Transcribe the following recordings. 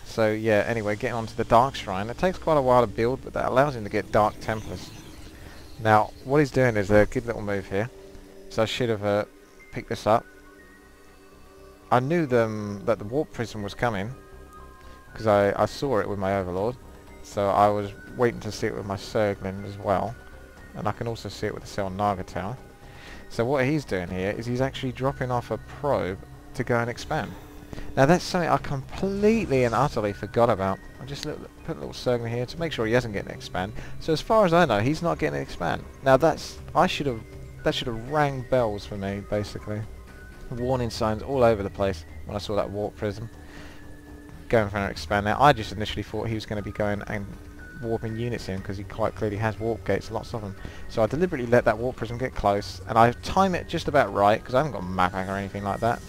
So yeah, anyway, getting onto the Dark Shrine. It takes quite a while to build, but that allows him to get Dark Templars. Now, what he's doing is a good little move here. So I should have picked this up. I knew that the Warp Prism was coming, because I saw it with my Overlord. So I was waiting to see it with my Zerglin as well. And I can also see it with the Cell Naga Tower. So what he's doing here is he's actually dropping off a probe to go and expand. Now that's something I completely and utterly forgot about. I just put a little Zerglin here to make sure he hasn't getting an expand. So as far as I know, he's not getting an expand. Now that should have rang bells for me, basically. Warning signs all over the place when I saw that Warp Prism going for an expand. Now I just initially thought he was going to be going and warping units in, because he quite clearly has warp gates, lots of them. So I deliberately let that Warp Prism get close, and I time it just about right, because I haven't got map hack or anything like that.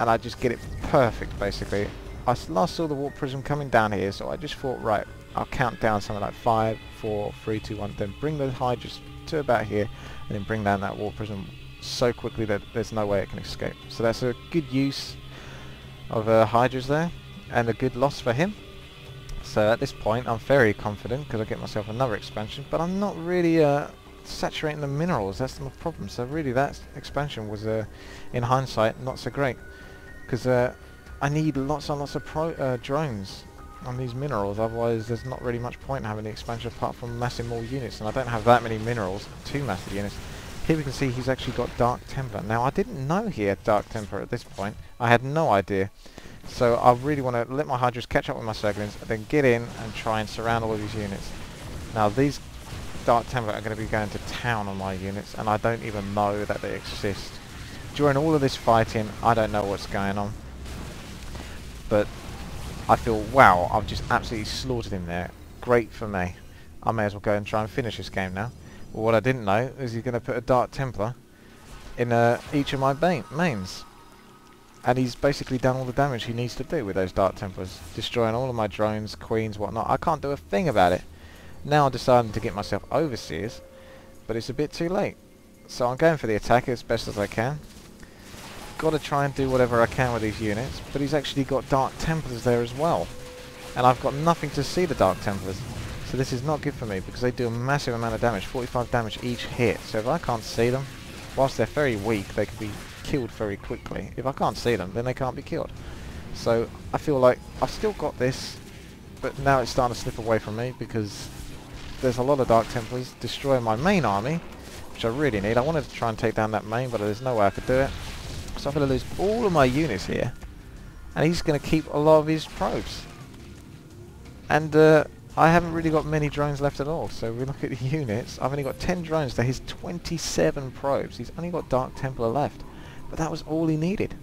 And I just get it perfect, basically. I last saw the Warp Prism coming down here, so I just thought, right, I'll count down something like 5, 4, 3, 2, 1, then bring the Hydras to about here, and then bring down that Warp Prism so quickly that there's no way it can escape. So that's a good use of Hydras there, and a good loss for him. So at this point I'm very confident, because I get myself another expansion, but I'm not really saturating the minerals. That's my problem. So really that expansion was in hindsight not so great, because I need lots and lots of drones on these minerals, otherwise there's not really much point in having the expansion apart from massing more units, and I don't have that many minerals to mass the units. Here we can see he's actually got Dark Templar. Now I didn't know he had Dark Templar at this point. I had no idea. So I really want to let my Hydras catch up with my Zerglings, and then get in and try and surround all of these units. Now these Dark Templar are going to be going to town on my units, and I don't even know that they exist. During all of this fighting, I don't know what's going on. But I feel, wow, I've just absolutely slaughtered him there. Great for me. I may as well go and try and finish this game now. Well, what I didn't know is he's going to put a Dark Templar in each of my mains. And he's basically done all the damage he needs to do with those Dark Templars, destroying all of my drones, queens, whatnot. I can't do a thing about it. Now I'm deciding to get myself Overseers, but it's a bit too late. So I'm going for the attack as best as I can. Got to try and do whatever I can with these units, but he's actually got Dark Templars there as well. And I've got nothing to see the Dark Templars. So this is not good for me, because they do a massive amount of damage, 45 damage each hit. So if I can't see them, whilst they're very weak, they can be killed very quickly. If I can't see them, then they can't be killed. So I feel like I've still got this, but now it's starting to slip away from me, because there's a lot of Dark Templars destroying my main army, which I really need. I wanted to try and take down that main, but there's no way I could do it. So I'm going to lose all of my units here, and he's going to keep a lot of his probes. And I haven't really got many drones left at all. So we look at the units. I've only got 10 drones to his 27 probes. He's only got Dark Templar left. But that was all he needed.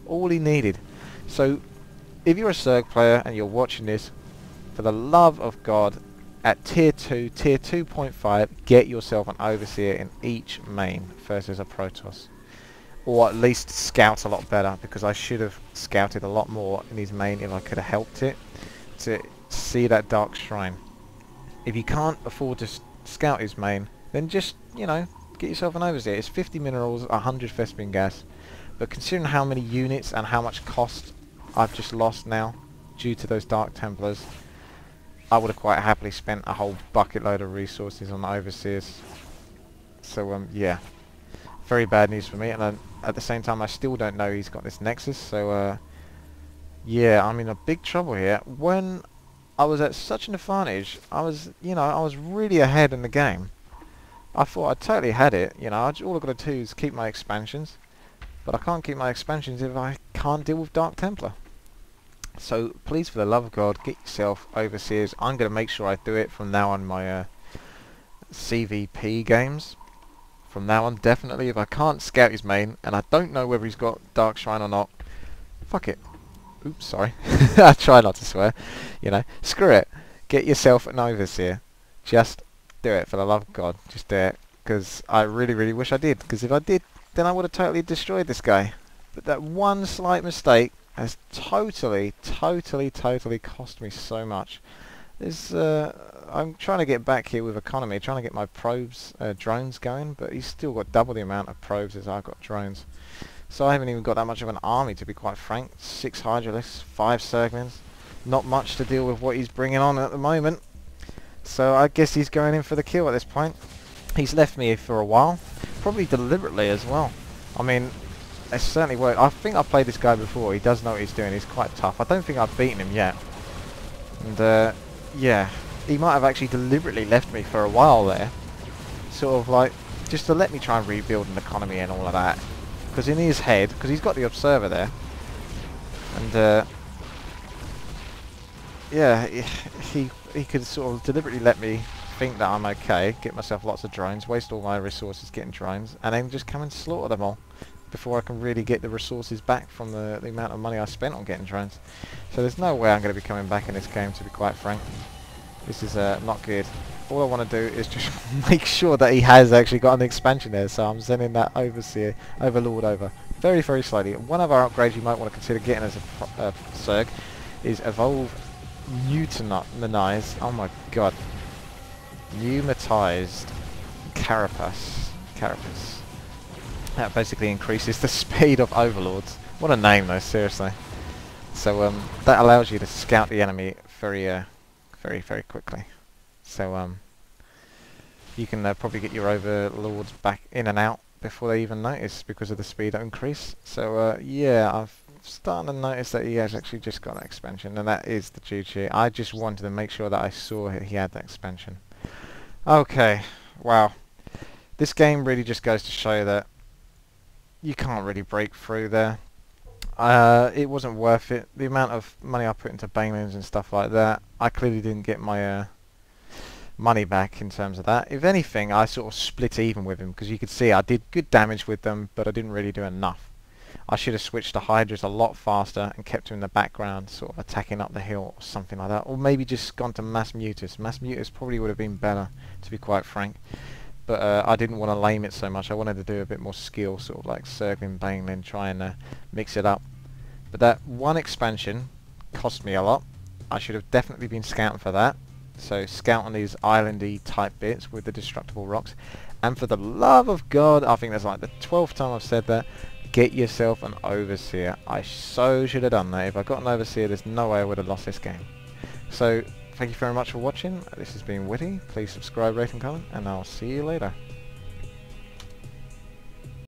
All he needed. So if you're a Zerg player and you're watching this, for the love of God, at tier 2, tier 2.5, get yourself an Overseer in each main versus a Protoss. Or at least scout a lot better, because I should have scouted a lot more in his main if I could have helped it to see that Dark Shrine. If you can't afford to scout his main, then just, you know, get yourself an Overseer. It's 50 minerals, 100 Thespian gas. But considering how many units and how much cost I've just lost now due to those Dark Templars, I would have quite happily spent a whole bucket load of resources on the Overseers. So yeah, very bad news for me. And at the same time, I still don't know he's got this Nexus. So yeah, I'm in a big trouble here. When I was at such an advantage, I was really ahead in the game. I thought I totally had it. You know, all I've got to do is keep my expansions. But I can't keep my expansions if I can't deal with Dark Templar. So please, for the love of God, get yourself Overseers. I'm going to make sure I do it from now on my CVP games. From now on, definitely. If I can't scout his main, and I don't know whether he's got Dark Shrine or not, fuck it. Oops, sorry. I try not to swear. You know, screw it. Get yourself an Overseer. Just do it, for the love of God. Just do it. Because I really, really wish I did. Because if I did, then I would have totally destroyed this guy. But that one slight mistake has totally cost me so much. I'm trying to get back here with economy, trying to get my probes, drones going, but he's still got double the amount of probes as I've got drones. So I haven't even got that much of an army, to be quite frank. 6 Hydralisks, 5 Zerglings. Not much to deal with what he's bringing on at the moment. So I guess he's going in for the kill at this point. He's left me here for a while. Probably deliberately as well. I mean, it certainly worked. I think I've played this guy before. He does know what he's doing. He's quite tough. I don't think I've beaten him yet. And yeah, he might have actually deliberately left me for a while there. Sort of like, just to let me try and rebuild an economy and all of that. Because in his head, because he's got the observer there. And yeah, he could sort of deliberately let me think that I'm okay, get myself lots of drones, waste all my resources getting drones, and then just come and slaughter them all before I can really get the resources back from the amount of money I spent on getting drones. So there's no way I'm going to be coming back in this game, to be quite frank. This is not good. All I want to do is just make sure that he has actually got an expansion there, so I'm sending that Overlord over very, very slowly. One of our upgrades you might want to consider getting as a Zerg is Evolve Pneumatize. Oh my god. Pneumatized Carapace. That basically increases the speed of Overlords. What a name though, seriously. So that allows you to scout the enemy very very quickly. So you can probably get your Overlords back in and out before they even notice because of the speed increase. So yeah, I've starting to notice that he has actually just got that expansion, and that is the WTii. I just wanted to make sure that I saw he had that expansion. Okay, wow. This game really just goes to show that you can't really break through there. It wasn't worth it. The amount of money I put into banelings and stuff like that, I clearly didn't get my money back in terms of that. If anything, I sort of split even with him, because you could see I did good damage with them, but I didn't really do enough. I should have switched to Hydras a lot faster and kept him in the background, sort of attacking up the hill or something like that. Or maybe just gone to Mass Mutus. Mass Mutus probably would have been better, to be quite frank. But I didn't want to lame it so much. I wanted to do a bit more skill, sort of like Circling, Baneling, try and mix it up. But that one expansion cost me a lot. I should have definitely been scouting for that. So scout on these islandy type bits with the destructible rocks. And for the love of God, I think that's like the 12th time I've said that, get yourself an Overseer. I so should have done that. If I got an Overseer, there's no way I would have lost this game. So thank you very much for watching. This has been WTii. Please subscribe, rate and comment, and I'll see you later.